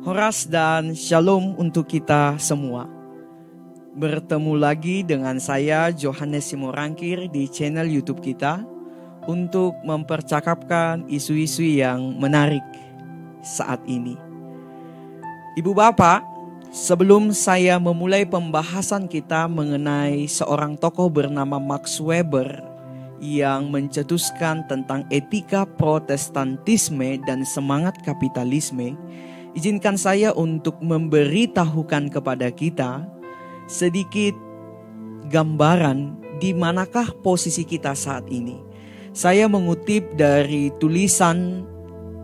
Horas dan Shalom untuk kita semua. Bertemu lagi dengan saya Johannes Simorangkir di channel YouTube kita untuk mempercakapkan isu-isu yang menarik saat ini. Ibu Bapak, sebelum saya memulai pembahasan kita mengenai seorang tokoh bernama Max Weber yang mencetuskan tentang etika Protestantisme dan semangat kapitalisme, izinkan saya untuk memberitahukan kepada kita sedikit gambaran di manakah posisi kita saat ini. Saya mengutip dari tulisan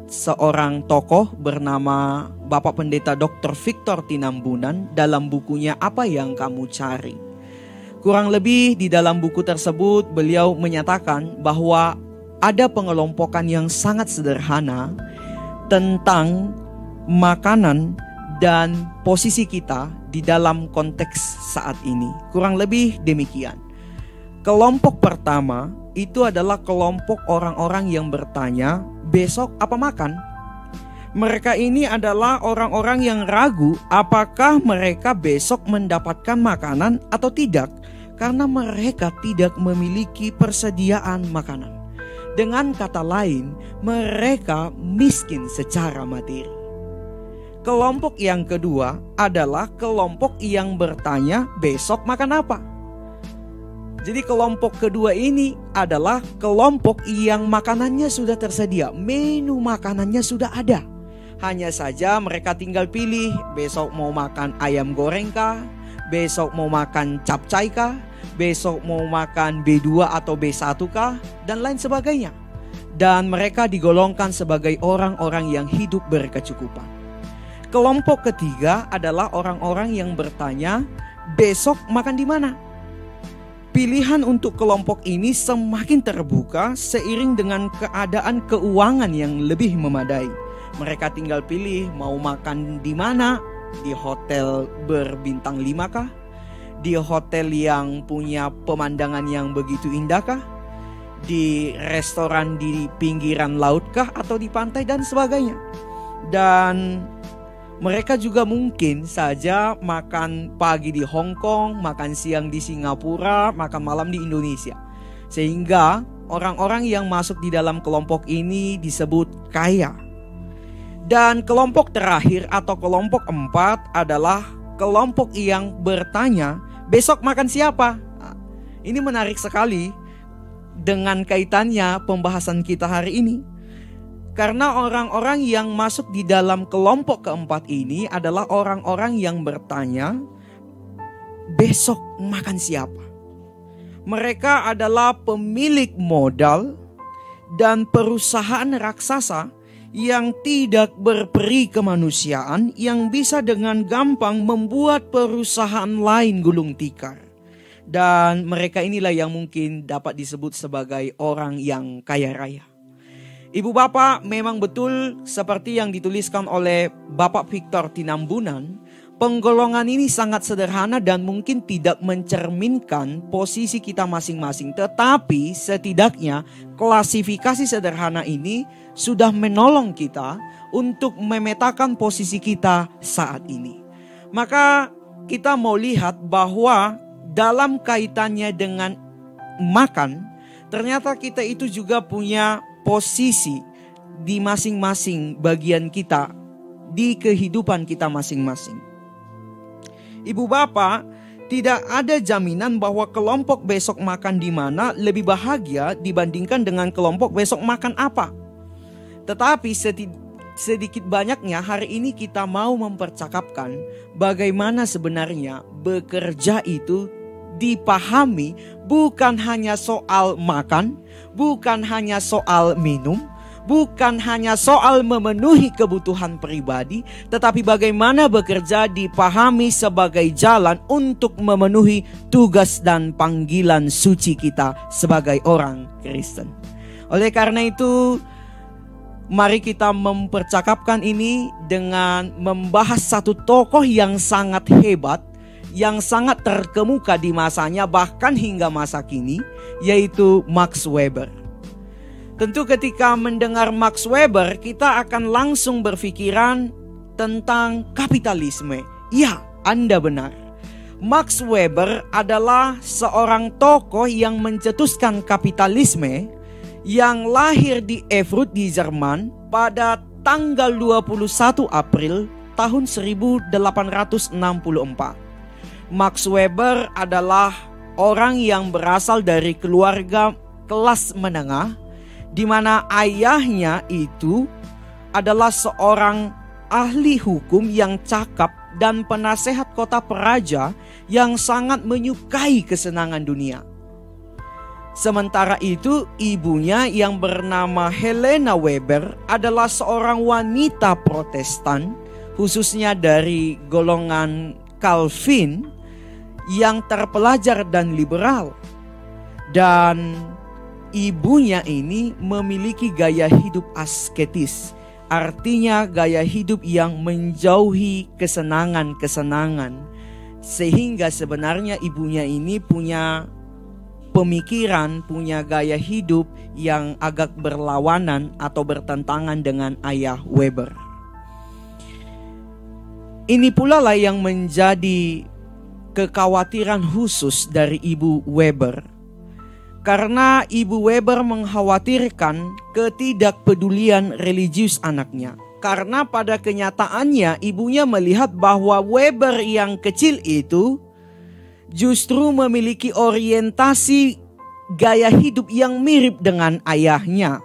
seorang tokoh bernama Bapak Pendeta Dr. Victor Tinambunan dalam bukunya Apa Yang Kamu Cari. Kurang lebih di dalam buku tersebut beliau menyatakan bahwa ada pengelompokan yang sangat sederhana tentang makanan dan posisi kita di dalam konteks saat ini. Kurang lebih demikian. Kelompok pertama itu adalah kelompok orang-orang yang bertanya, besok apa makan? Mereka ini adalah orang-orang yang ragu apakah mereka besok mendapatkan makanan atau tidak, karena mereka tidak memiliki persediaan makanan. Dengan kata lain, mereka miskin secara materi. Kelompok yang kedua adalah kelompok yang bertanya besok makan apa. Jadi kelompok kedua ini adalah kelompok yang makanannya sudah tersedia, menu makanannya sudah ada. Hanya saja mereka tinggal pilih besok mau makan ayam goreng kah, besok mau makan capcay kah, besok mau makan B2 atau B1 kah, dan lain sebagainya. Dan mereka digolongkan sebagai orang-orang yang hidup berkecukupan. Kelompok ketiga adalah orang-orang yang bertanya, besok makan di mana? Pilihan untuk kelompok ini semakin terbuka seiring dengan keadaan keuangan yang lebih memadai. Mereka tinggal pilih mau makan di mana, di hotel berbintang 5 kah? Di hotel yang punya pemandangan yang begitu indah kah? Di restoran di pinggiran laut kah? Atau di pantai dan sebagainya. Dan mereka juga mungkin saja makan pagi di Hong Kong, makan siang di Singapura, makan malam di Indonesia. Sehingga orang-orang yang masuk di dalam kelompok ini disebut kaya. Dan kelompok terakhir atau kelompok 4 adalah kelompok yang bertanya, besok makan siapa? Nah, ini menarik sekali dengan kaitannya pembahasan kita hari ini. Karena orang-orang yang masuk di dalam kelompok keempat ini adalah orang-orang yang bertanya, besok makan siapa? Mereka adalah pemilik modal dan perusahaan raksasa yang tidak berperi kemanusiaan, yang bisa dengan gampang membuat perusahaan lain gulung tikar. Dan mereka inilah yang mungkin dapat disebut sebagai orang yang kaya raya. Ibu Bapak, memang betul seperti yang dituliskan oleh Bapak Victor Tinambunan, penggolongan ini sangat sederhana dan mungkin tidak mencerminkan posisi kita masing-masing. Tetapi setidaknya klasifikasi sederhana ini sudah menolong kita untuk memetakan posisi kita saat ini. Maka kita mau lihat bahwa dalam kaitannya dengan makan, ternyata kita itu juga punya posisi di masing-masing bagian kita, di kehidupan kita masing-masing. Ibu Bapak, tidak ada jaminan bahwa kelompok besok makan di mana lebih bahagia dibandingkan dengan kelompok besok makan apa. Tetapi sedikit banyaknya hari ini kita mau mempercakapkan bagaimana sebenarnya bekerja itu dipahami bukan hanya soal makan, bukan hanya soal minum, bukan hanya soal memenuhi kebutuhan pribadi, tetapi bagaimana bekerja dipahami sebagai jalan untuk memenuhi tugas dan panggilan suci kita sebagai orang Kristen. Oleh karena itu, mari kita mempercakapkan ini dengan membahas satu tokoh yang sangat hebat, yang sangat terkemuka di masanya bahkan hingga masa kini, yaitu Max Weber. Tentu ketika mendengar Max Weber, kita akan langsung berpikiran tentang kapitalisme. Ya, Anda benar. Max Weber adalah seorang tokoh yang mencetuskan kapitalisme yang lahir di Erfurt di Jerman pada tanggal 21 April tahun 1864. Max Weber adalah orang yang berasal dari keluarga kelas menengah, di mana ayahnya itu adalah seorang ahli hukum yang cakap dan penasehat kota peraja yang sangat menyukai kesenangan dunia. Sementara itu, ibunya yang bernama Helena Weber adalah seorang wanita Protestan, khususnya dari golongan Calvin yang terpelajar dan liberal. Dan ibunya ini memiliki gaya hidup asketis. Artinya gaya hidup yang menjauhi kesenangan-kesenangan. Sehingga sebenarnya ibunya ini punya pemikiran, punya gaya hidup yang agak berlawanan atau bertentangan dengan ayah Weber. Ini pula lah yang menjadi kekhawatiran khusus dari ibu Weber. Karena ibu Weber mengkhawatirkan ketidakpedulian religius anaknya. Karena pada kenyataannya ibunya melihat bahwa Weber yang kecil itu justru memiliki orientasi gaya hidup yang mirip dengan ayahnya.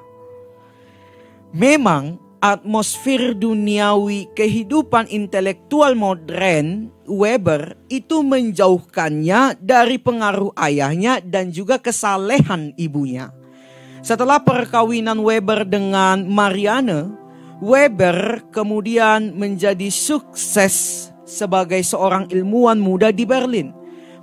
Memang atmosfer duniawi kehidupan intelektual modern Weber itu menjauhkannya dari pengaruh ayahnya dan juga kesalehan ibunya. Setelah perkawinan Weber dengan Marianne, Weber kemudian menjadi sukses sebagai seorang ilmuwan muda di Berlin.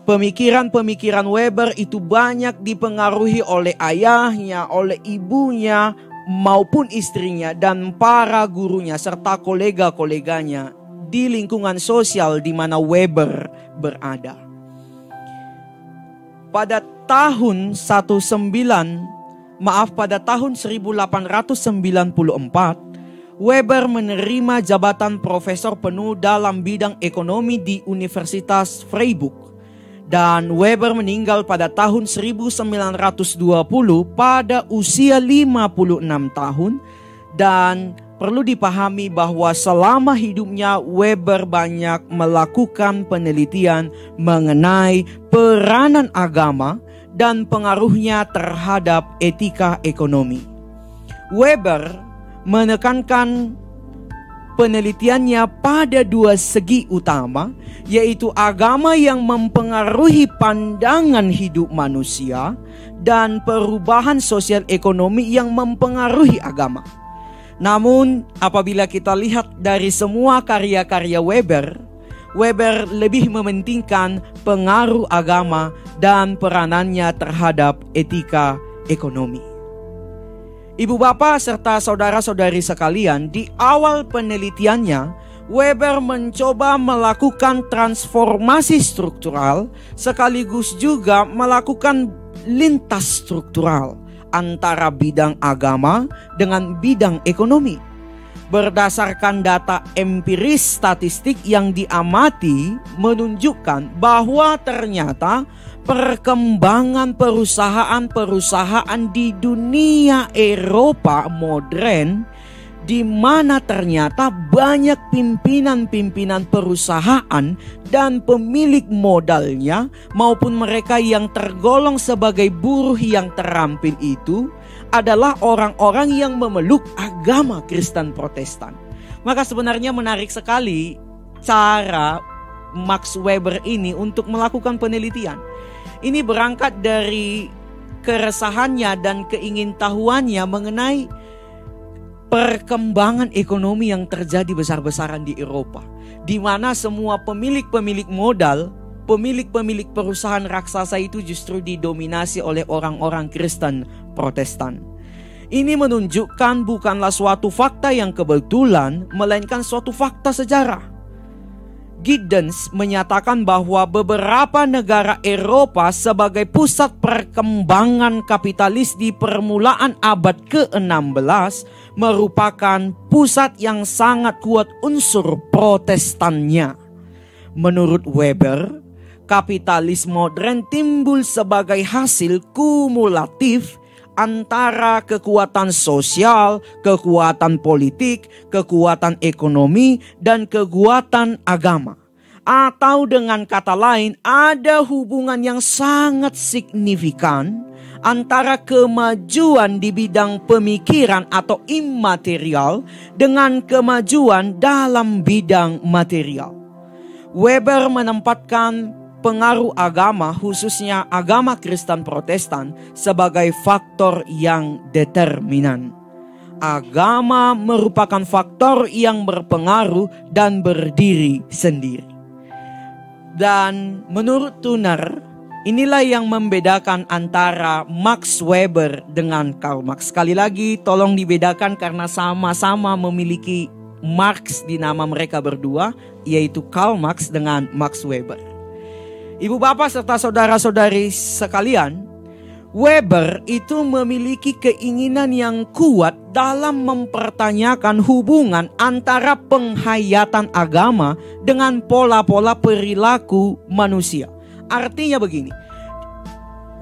Pemikiran-pemikiran Weber itu banyak dipengaruhi oleh ayahnya, oleh ibunya, maupun istrinya dan para gurunya serta kolega-koleganya di lingkungan sosial di mana Weber berada. Pada tahun 1894, Weber menerima jabatan profesor penuh dalam bidang ekonomi di Universitas Freiburg. Dan Weber meninggal pada tahun 1920 pada usia 56 tahun. Dan perlu dipahami bahwa selama hidupnya Weber banyak melakukan penelitian mengenai peranan agama dan pengaruhnya terhadap etika ekonomi. Weber menekankan penelitiannya pada dua segi utama, yaitu agama yang mempengaruhi pandangan hidup manusia dan perubahan sosial ekonomi yang mempengaruhi agama. Namun apabila kita lihat dari semua karya-karya Weber, Weber lebih mementingkan pengaruh agama dan peranannya terhadap etika ekonomi. Ibu bapak serta saudara-saudari sekalian, di awal penelitiannya, Weber mencoba melakukan transformasi struktural sekaligus juga melakukan lintas struktural antara bidang agama dengan bidang ekonomi. Berdasarkan data empiris statistik yang diamati menunjukkan bahwa ternyata perkembangan perusahaan-perusahaan di dunia Eropa modern, di mana ternyata banyak pimpinan-pimpinan perusahaan dan pemilik modalnya maupun mereka yang tergolong sebagai buruh yang terampil itu adalah orang-orang yang memeluk agama Kristen Protestan. Maka sebenarnya menarik sekali cara Max Weber ini untuk melakukan penelitian. Ini berangkat dari keresahannya dan keingintahuannya mengenai perkembangan ekonomi yang terjadi besar-besaran di Eropa, di mana semua pemilik-pemilik modal, pemilik-pemilik perusahaan raksasa itu justru didominasi oleh orang-orang Kristen Protestan. Ini menunjukkan bukanlah suatu fakta yang kebetulan, melainkan suatu fakta sejarah. Giddens menyatakan bahwa beberapa negara Eropa sebagai pusat perkembangan kapitalis di permulaan abad ke-16 merupakan pusat yang sangat kuat unsur Protestannya. Menurut Weber, kapitalis modern timbul sebagai hasil kumulatif antara kekuatan sosial, kekuatan politik, kekuatan ekonomi, dan kekuatan agama. Atau dengan kata lain, ada hubungan yang sangat signifikan antara kemajuan di bidang pemikiran atau immaterial dengan kemajuan dalam bidang material. Weber menempatkan pengaruh agama, khususnya agama Kristen Protestan, sebagai faktor yang determinan. Agama merupakan faktor yang berpengaruh dan berdiri sendiri. Dan menurut Turner, inilah yang membedakan antara Max Weber dengan Karl Marx. Sekali lagi tolong dibedakan karena sama-sama memiliki Marx di nama mereka berdua, yaitu Karl Marx dengan Max Weber. Ibu bapak serta saudara-saudari sekalian, Weber itu memiliki keinginan yang kuat dalam mempertanyakan hubungan antara penghayatan agama dengan pola-pola perilaku manusia. Artinya begini,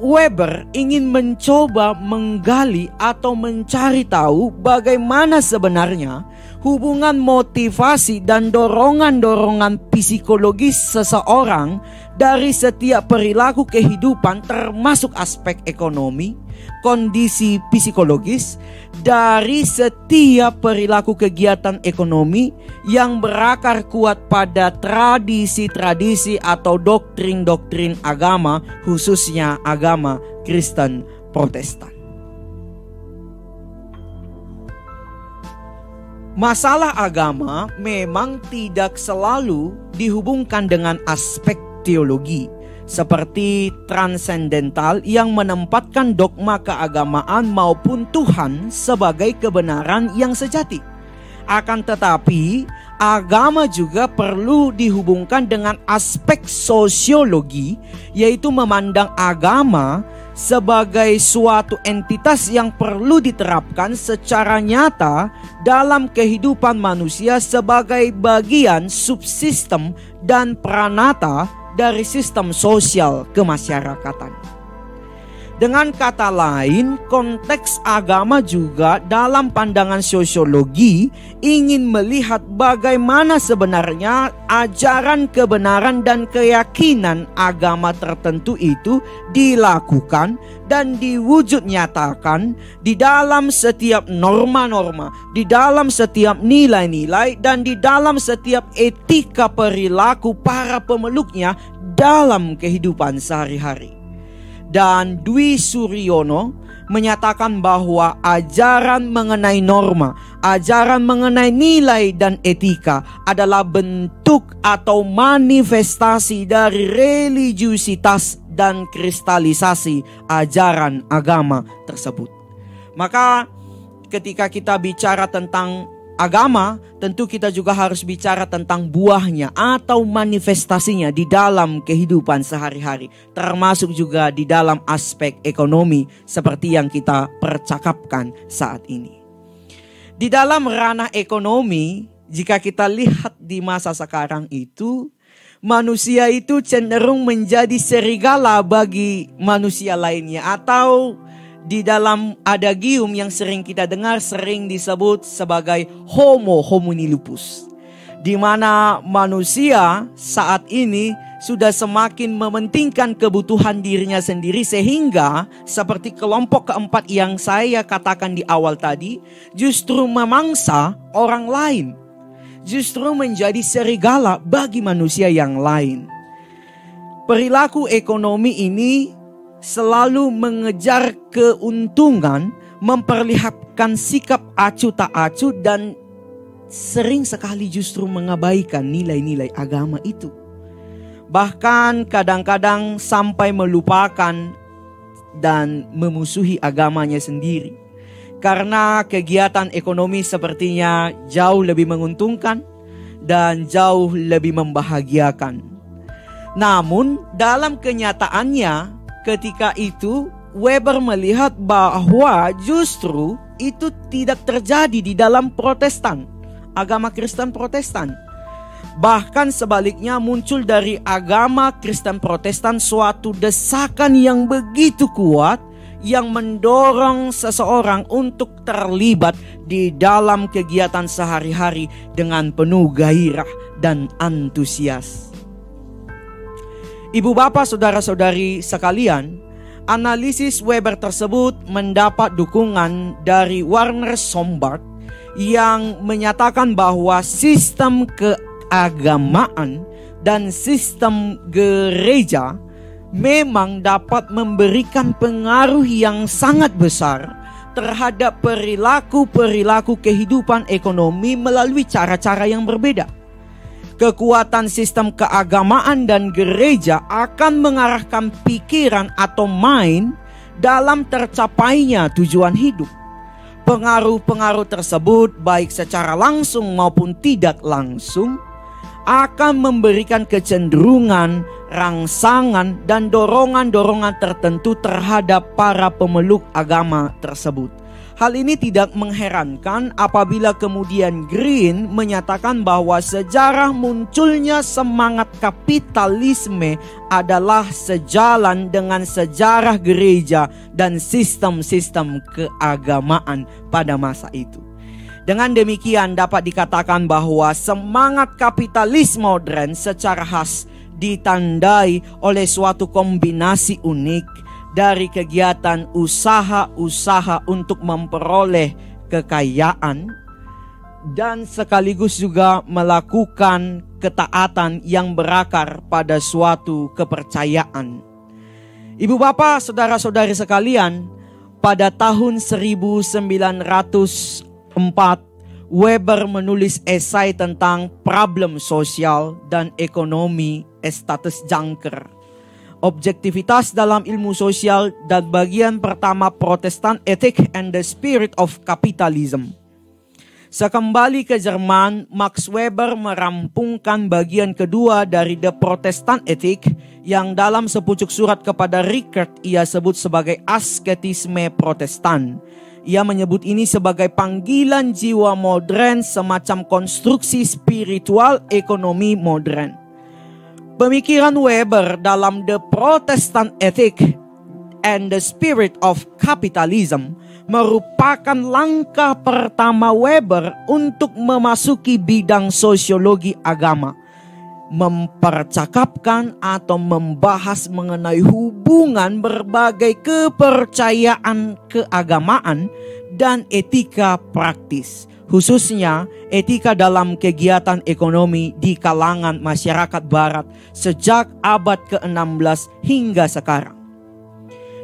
Weber ingin mencoba menggali atau mencari tahu bagaimana sebenarnya hubungan motivasi dan dorongan-dorongan psikologis seseorang dari setiap perilaku kehidupan, termasuk aspek ekonomi, kondisi psikologis, dari setiap perilaku kegiatan ekonomi yang berakar kuat pada tradisi-tradisi atau doktrin-doktrin agama, khususnya agama Kristen Protestan. Masalah agama memang tidak selalu dihubungkan dengan aspek teologi, seperti transendental yang menempatkan dogma keagamaan maupun Tuhan sebagai kebenaran yang sejati. Akan tetapi, agama juga perlu dihubungkan dengan aspek sosiologi, yaitu memandang agama sebagai suatu entitas yang perlu diterapkan secara nyata dalam kehidupan manusia sebagai bagian subsistem dan pranata dari sistem sosial kemasyarakatan. Dengan kata lain, konteks agama juga dalam pandangan sosiologi ingin melihat bagaimana sebenarnya ajaran kebenaran dan keyakinan agama tertentu itu dilakukan dan diwujud nyatakan di dalam setiap norma-norma, di dalam setiap nilai-nilai, dan di dalam setiap etika perilaku para pemeluknya dalam kehidupan sehari-hari. Dan Dwi Suryono menyatakan bahwa ajaran mengenai norma, ajaran mengenai nilai dan etika adalah bentuk atau manifestasi dari religiusitas dan kristalisasi ajaran agama tersebut. Maka ketika kita bicara tentang agama, tentu kita juga harus bicara tentang buahnya atau manifestasinya di dalam kehidupan sehari-hari, termasuk juga di dalam aspek ekonomi seperti yang kita percakapkan saat ini. Di dalam ranah ekonomi, jika kita lihat di masa sekarang itu, manusia itu cenderung menjadi serigala bagi manusia lainnya, atau di dalam adagium yang sering kita dengar sering disebut sebagai homo homini lupus, di mana manusia saat ini sudah semakin mementingkan kebutuhan dirinya sendiri, sehingga seperti kelompok keempat yang saya katakan di awal tadi, justru memangsa orang lain, justru menjadi serigala bagi manusia yang lain. Perilaku ekonomi ini selalu mengejar keuntungan, memperlihatkan sikap acuh tak acuh, dan sering sekali justru mengabaikan nilai-nilai agama itu. Bahkan kadang-kadang sampai melupakan dan memusuhi agamanya sendiri. Karena kegiatan ekonomi sepertinya jauh lebih menguntungkan, dan jauh lebih membahagiakan. Namun dalam kenyataannya ketika itu Weber melihat bahwa justru itu tidak terjadi di dalam Protestan, agama Kristen Protestan. Bahkan sebaliknya muncul dari agama Kristen Protestan suatu desakan yang begitu kuat yang mendorong seseorang untuk terlibat di dalam kegiatan sehari-hari dengan penuh gairah dan antusias. Ibu bapak saudara-saudari sekalian, analisis Weber tersebut mendapat dukungan dari Werner Sombart yang menyatakan bahwa sistem keagamaan dan sistem gereja memang dapat memberikan pengaruh yang sangat besar terhadap perilaku-perilaku kehidupan ekonomi melalui cara-cara yang berbeda. Kekuatan sistem keagamaan dan gereja akan mengarahkan pikiran atau mind dalam tercapainya tujuan hidup. Pengaruh-pengaruh tersebut baik secara langsung maupun tidak langsung akan memberikan kecenderungan, rangsangan, dan dorongan-dorongan tertentu terhadap para pemeluk agama tersebut. Hal ini tidak mengherankan apabila kemudian Green menyatakan bahwa sejarah munculnya semangat kapitalisme adalah sejalan dengan sejarah gereja dan sistem-sistem keagamaan pada masa itu. Dengan demikian dapat dikatakan bahwa semangat kapitalis modern secara khas ditandai oleh suatu kombinasi unik dari kegiatan usaha-usaha untuk memperoleh kekayaan dan sekaligus juga melakukan ketaatan yang berakar pada suatu kepercayaan. Ibu bapak, saudara-saudari sekalian, pada tahun 1904 Weber menulis esai tentang problem sosial dan ekonomi status jangker, objektivitas dalam ilmu sosial, dan bagian pertama Protestant Ethic and the Spirit of Capitalism. Sekembali ke Jerman, Max Weber merampungkan bagian kedua dari The Protestant Ethic yang dalam sepucuk surat kepada Rickert ia sebut sebagai asketisme Protestan. Ia menyebut ini sebagai panggilan jiwa modern, semacam konstruksi spiritual ekonomi modern. Pemikiran Weber dalam The Protestant Ethic and the Spirit of Capitalism merupakan langkah pertama Weber untuk memasuki bidang sosiologi agama, mempercakapkan atau membahas mengenai hubungan berbagai kepercayaan keagamaan dan etika praktis, khususnya etika dalam kegiatan ekonomi di kalangan masyarakat barat sejak abad ke-16 hingga sekarang.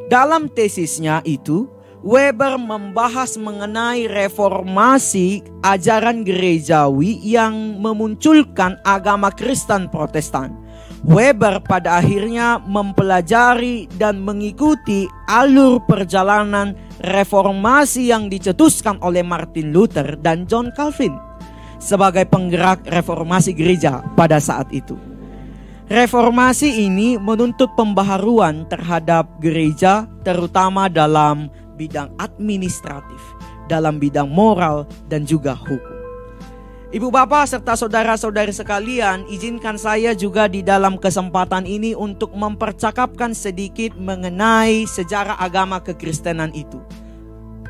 Dalam tesisnya itu, Weber membahas mengenai reformasi ajaran gerejawi yang memunculkan agama Kristen Protestan. Weber pada akhirnya mempelajari dan mengikuti alur perjalanan reformasi yang dicetuskan oleh Martin Luther dan John Calvin sebagai penggerak reformasi gereja pada saat itu. Reformasi ini menuntut pembaharuan terhadap gereja, terutama dalam bidang administratif, dalam bidang moral, dan juga hukum. Ibu bapak serta saudara-saudari sekalian, izinkan saya juga di dalam kesempatan ini untuk mempercakapkan sedikit mengenai sejarah agama kekristenan itu,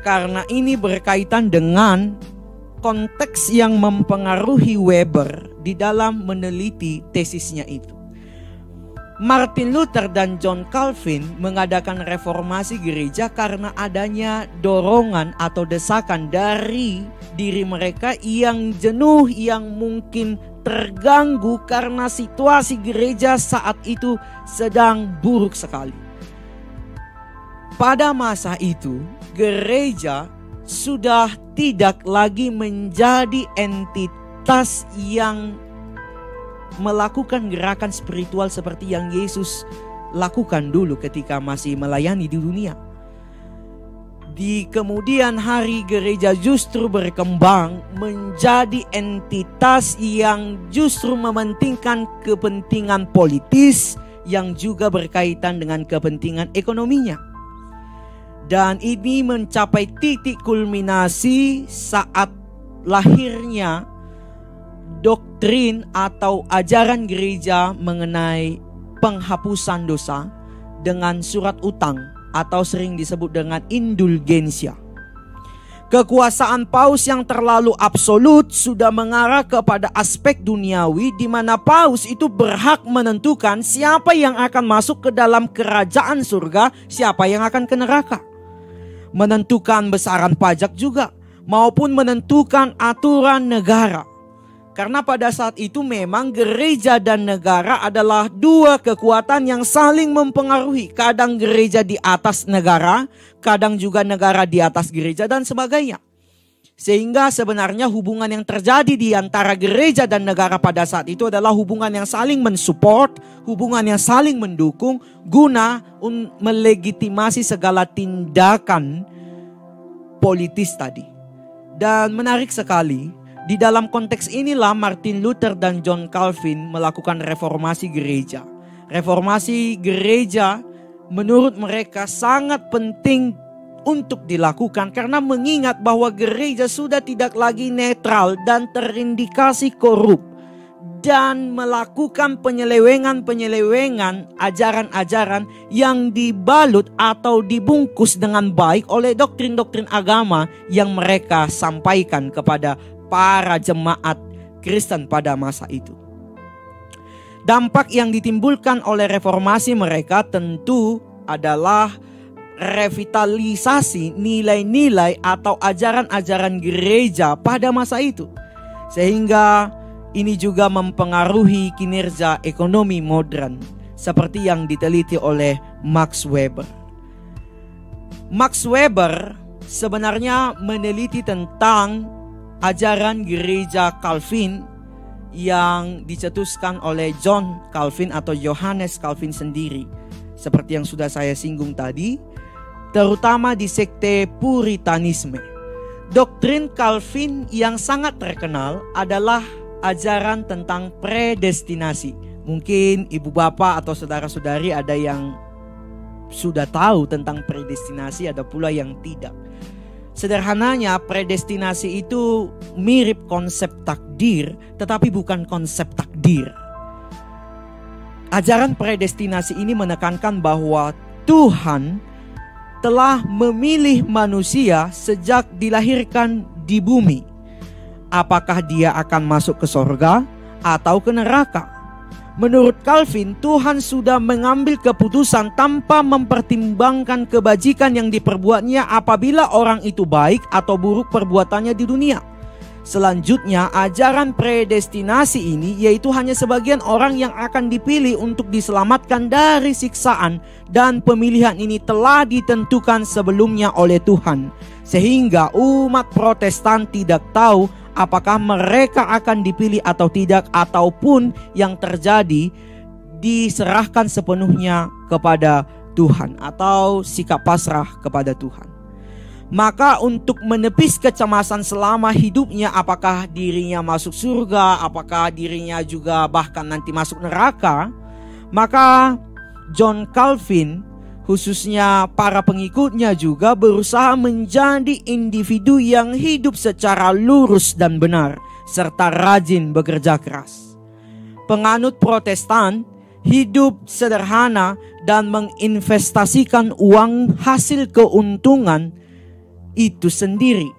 karena ini berkaitan dengan konteks yang mempengaruhi Weber di dalam meneliti tesisnya itu. Martin Luther dan John Calvin mengadakan reformasi gereja karena adanya dorongan atau desakan dari diri mereka yang jenuh, yang mungkin terganggu karena situasi gereja saat itu sedang buruk sekali. Pada masa itu, gereja sudah tidak lagi menjadi entitas yang melakukan gerakan spiritual seperti yang Yesus lakukan dulu ketika masih melayani di dunia. di kemudian hari gereja justru berkembang menjadi entitas yang justru mementingkan kepentingan politis yang juga berkaitan dengan kepentingan ekonominya. Dan ini mencapai titik kulminasi saat lahirnya doktrin atau ajaran gereja mengenai penghapusan dosa dengan surat utang atau sering disebut dengan indulgensia. Kekuasaan paus yang terlalu absolut sudah mengarah kepada aspek duniawi di mana paus itu berhak menentukan siapa yang akan masuk ke dalam kerajaan surga, siapa yang akan ke neraka. Menentukan besaran pajak juga, maupun menentukan aturan negara. Karena pada saat itu memang gereja dan negara adalah dua kekuatan yang saling mempengaruhi. Kadang gereja di atas negara, kadang juga negara di atas gereja dan sebagainya. Sehingga sebenarnya hubungan yang terjadi di antara gereja dan negara pada saat itu adalah hubungan yang saling mensupport, hubungan yang saling mendukung guna melegitimasi segala tindakan politis tadi. Dan menarik sekali, di dalam konteks inilah Martin Luther dan John Calvin melakukan reformasi gereja. Reformasi gereja menurut mereka sangat penting untuk dilakukan karena mengingat bahwa gereja sudah tidak lagi netral dan terindikasi korup dan melakukan penyelewengan ajaran-ajaran yang dibalut atau dibungkus dengan baik oleh doktrin-doktrin agama yang mereka sampaikan kepada para jemaat Kristen pada masa itu. Dampak yang ditimbulkan oleh reformasi mereka tentu adalah revitalisasi nilai-nilai atau ajaran-ajaran gereja pada masa itu. Sehingga ini juga mempengaruhi kinerja ekonomi modern seperti yang diteliti oleh Max Weber. Max Weber sebenarnya meneliti tentang ajaran gereja Calvin yang dicetuskan oleh John Calvin atau Johannes Calvin sendiri. Seperti yang sudah saya singgung tadi, terutama di sekte Puritanisme. Doktrin Calvin yang sangat terkenal adalah ajaran tentang predestinasi. Mungkin ibu bapak atau saudara-saudari ada yang sudah tahu tentang predestinasi, ada pula yang tidak. Sederhananya predestinasi itu mirip konsep takdir, tetapi bukan konsep takdir. Ajaran predestinasi ini menekankan bahwa Tuhan telah memilih manusia sejak dilahirkan di bumi. Apakah dia akan masuk ke sorga atau ke neraka? Menurut Calvin, Tuhan sudah mengambil keputusan tanpa mempertimbangkan kebajikan yang diperbuatnya apabila orang itu baik atau buruk perbuatannya di dunia. Selanjutnya, ajaran predestinasi ini yaitu hanya sebagian orang yang akan dipilih untuk diselamatkan dari siksaan, dan pemilihan ini telah ditentukan sebelumnya oleh Tuhan. Sehingga umat Protestan tidak tahu apakah mereka akan dipilih atau tidak, ataupun yang terjadi diserahkan sepenuhnya kepada Tuhan atau sikap pasrah kepada Tuhan. Maka untuk menepis kecemasan selama hidupnya, apakah dirinya masuk surga, apakah dirinya juga bahkan nanti masuk neraka, maka John Calvin khususnya para pengikutnya juga berusaha menjadi individu yang hidup secara lurus dan benar serta rajin bekerja keras. Penganut Protestan hidup sederhana dan menginvestasikan uang hasil keuntungan itu sendiri,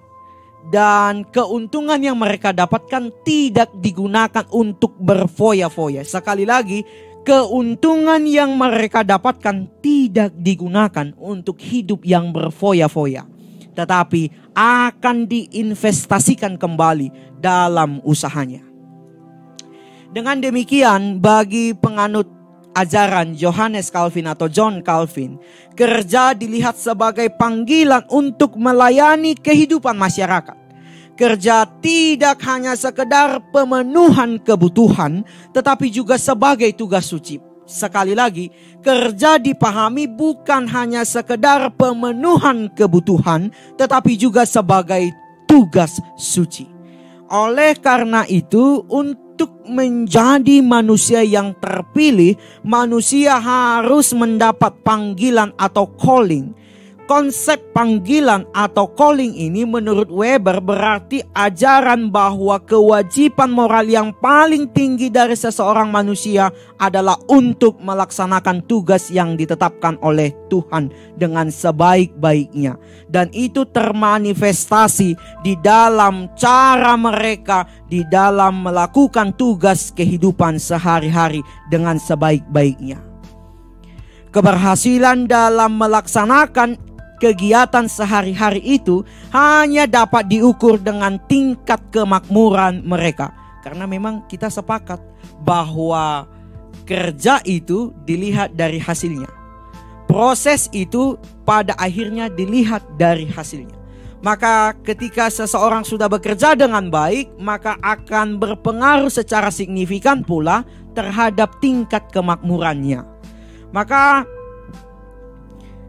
dan keuntungan yang mereka dapatkan tidak digunakan untuk berfoya-foya. Sekali lagi, keuntungan yang mereka dapatkan tidak digunakan untuk hidup yang berfoya-foya, tetapi akan diinvestasikan kembali dalam usahanya. Dengan demikian, bagi penganut ajaran Johannes Calvin atau John Calvin, kerja dilihat sebagai panggilan untuk melayani kehidupan masyarakat. Kerja tidak hanya sekedar pemenuhan kebutuhan, tetapi juga sebagai tugas suci. sekali lagi, kerja dipahami bukan hanya sekedar pemenuhan kebutuhan, tetapi juga sebagai tugas suci. Oleh karena itu, untuk menjadi manusia yang terpilih, manusia harus mendapat panggilan atau calling. Konsep panggilan atau calling ini menurut Weber berarti ajaran bahwa kewajiban moral yang paling tinggi dari seseorang manusia adalah untuk melaksanakan tugas yang ditetapkan oleh Tuhan dengan sebaik-baiknya. Dan itu termanifestasi di dalam cara mereka di dalam melakukan tugas kehidupan sehari-hari dengan sebaik-baiknya. Keberhasilan dalam melaksanakan kegiatan sehari-hari itu hanya dapat diukur dengan tingkat kemakmuran mereka. Karena memang kita sepakat bahwa kerja itu dilihat dari hasilnya. Proses itu pada akhirnya dilihat dari hasilnya. Maka ketika seseorang sudah bekerja dengan baik, maka akan berpengaruh secara signifikan pula terhadap tingkat kemakmurannya. Maka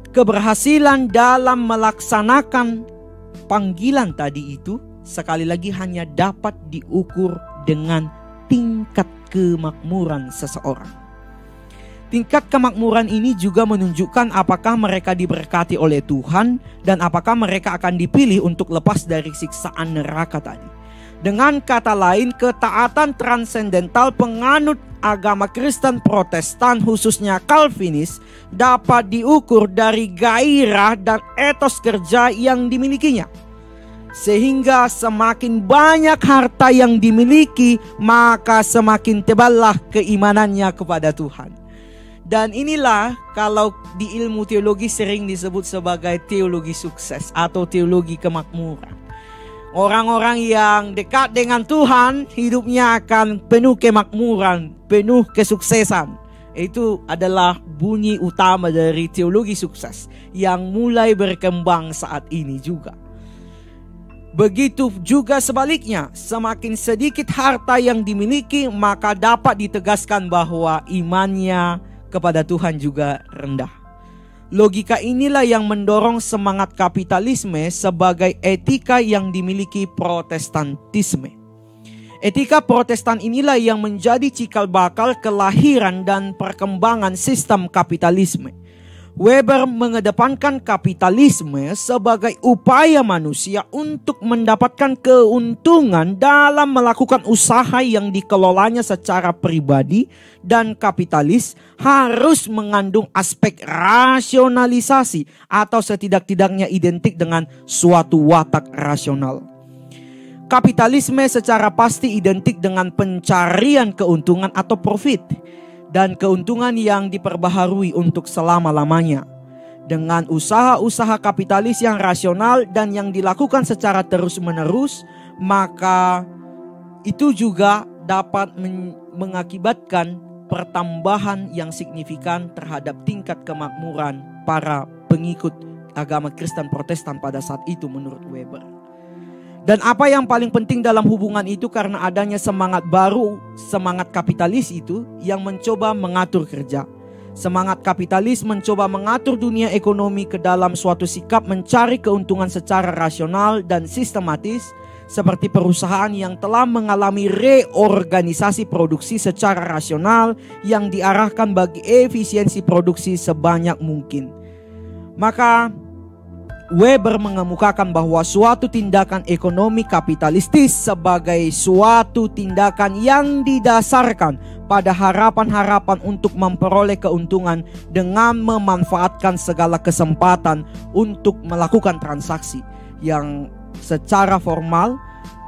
keberhasilan dalam melaksanakan panggilan tadi itu sekali lagi hanya dapat diukur dengan tingkat kemakmuran seseorang. Tingkat kemakmuran ini juga menunjukkan apakah mereka diberkati oleh Tuhan dan apakah mereka akan dipilih untuk lepas dari siksaan neraka tadi. Dengan kata lain, ketaatan transendental penganut agama Kristen Protestan khususnya Calvinis dapat diukur dari gairah dan etos kerja yang dimilikinya. Sehingga semakin banyak harta yang dimiliki, maka semakin teballah keimanannya kepada Tuhan. Dan inilah kalau di ilmu teologi sering disebut sebagai teologi sukses atau teologi kemakmuran. Orang-orang yang dekat dengan Tuhan hidupnya akan penuh kemakmuran, penuh kesuksesan. Itu adalah bunyi utama dari teologi sukses yang mulai berkembang saat ini juga. Begitu juga sebaliknya, semakin sedikit harta yang dimiliki, maka dapat ditegaskan bahwa imannya kepada Tuhan juga rendah. Logika inilah yang mendorong semangat kapitalisme sebagai etika yang dimiliki Protestantisme. Etika Protestan inilah yang menjadi cikal bakal kelahiran dan perkembangan sistem kapitalisme. Weber mengedepankan kapitalisme sebagai upaya manusia untuk mendapatkan keuntungan dalam melakukan usaha yang dikelolanya secara pribadi, dan kapitalis harus mengandung aspek rasionalisasi atau setidak-tidaknya identik dengan suatu watak rasional. Kapitalisme secara pasti identik dengan pencarian keuntungan atau profit, dan keuntungan yang diperbaharui untuk selama-lamanya. Dengan usaha-usaha kapitalis yang rasional dan yang dilakukan secara terus-menerus, maka itu juga dapat mengakibatkan pertambahan yang signifikan terhadap tingkat kemakmuran para pengikut agama Kristen Protestan pada saat itu menurut Weber. Dan apa yang paling penting dalam hubungan itu, karena adanya semangat baru, semangat kapitalis itu yang mencoba mengatur kerja. Semangat kapitalis mencoba mengatur dunia ekonomi ke dalam suatu sikap mencari keuntungan secara rasional dan sistematis, seperti perusahaan yang telah mengalami reorganisasi produksi secara rasional yang diarahkan bagi efisiensi produksi sebanyak mungkin. Maka Weber mengemukakan bahwa suatu tindakan ekonomi kapitalistis sebagai suatu tindakan yang didasarkan pada harapan-harapan untuk memperoleh keuntungan dengan memanfaatkan segala kesempatan untuk melakukan transaksi yang secara formal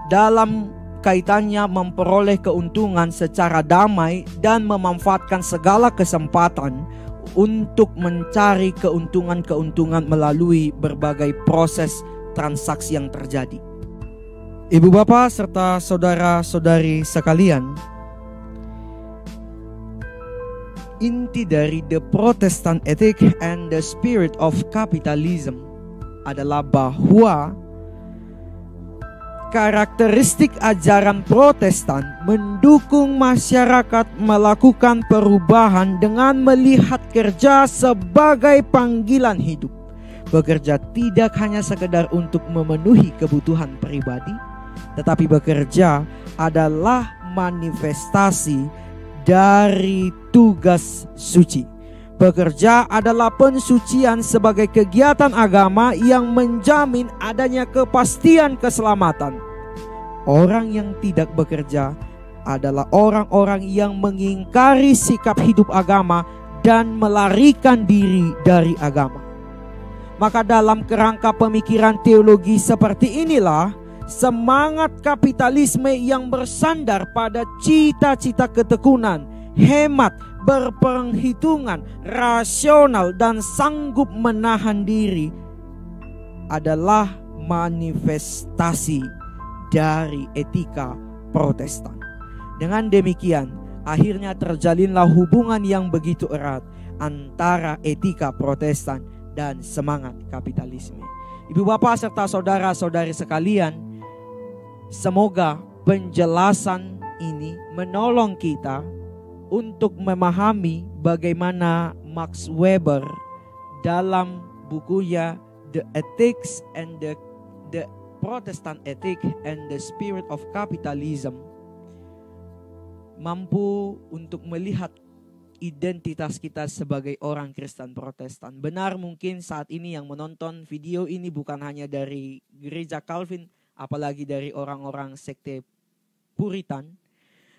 dalam kaitannya memperoleh keuntungan secara damai dan memanfaatkan segala kesempatan untuk mencari keuntungan-keuntungan melalui berbagai proses transaksi yang terjadi. Ibu bapak serta saudara-saudari sekalian, inti dari The Protestant Ethic and the Spirit of Capitalism adalah bahwa karakteristik ajaran Protestan mendukung masyarakat melakukan perubahan dengan melihat kerja sebagai panggilan hidup. Bekerja tidak hanya sekedar untuk memenuhi kebutuhan pribadi, tetapi bekerja adalah manifestasi dari tugas suci. Bekerja adalah pensucian sebagai kegiatan agama yang menjamin adanya kepastian keselamatan. Orang yang tidak bekerja adalah orang-orang yang mengingkari sikap hidup agama dan melarikan diri dari agama. Maka dalam kerangka pemikiran teologi seperti inilah, semangat kapitalisme yang bersandar pada cita-cita ketekunan, hemat, berperhitungan, rasional, dan sanggup menahan diri adalah manifestasi dari etika Protestan. Dengan demikian, akhirnya terjalinlah hubungan yang begitu erat antara etika Protestan dan semangat kapitalisme. Ibu bapak serta saudara-saudari sekalian, semoga penjelasan ini menolong kita untuk memahami bagaimana Max Weber dalam bukunya The Ethics and the Protestant Ethic and the Spirit of Capitalism mampu untuk melihat identitas kita sebagai orang Kristen Protestan. Benar, mungkin saat ini yang menonton video ini bukan hanya dari gereja Calvin, apalagi dari orang-orang sekte Puritan,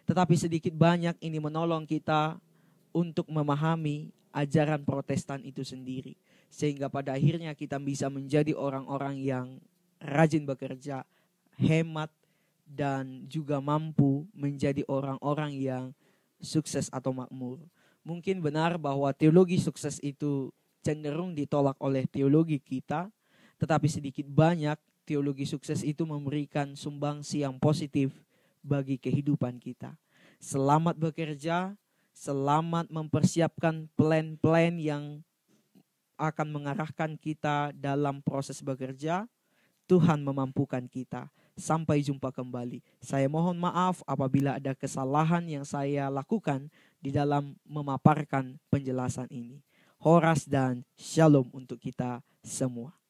tetapi sedikit banyak ini menolong kita untuk memahami ajaran Protestan itu sendiri. Sehingga pada akhirnya kita bisa menjadi orang-orang yang rajin bekerja, hemat, dan juga mampu menjadi orang-orang yang sukses atau makmur. Mungkin benar bahwa teologi sukses itu cenderung ditolak oleh teologi kita, tetapi sedikit banyak teologi sukses itu memberikan sumbangsi yang positif bagi kehidupan kita. Selamat bekerja, selamat mempersiapkan plan-plan yang akan mengarahkan kita dalam proses bekerja. Tuhan memampukan kita. Sampai jumpa kembali. Saya mohon maaf apabila ada kesalahan yang saya lakukan di dalam memaparkan penjelasan ini. Horas dan shalom untuk kita semua.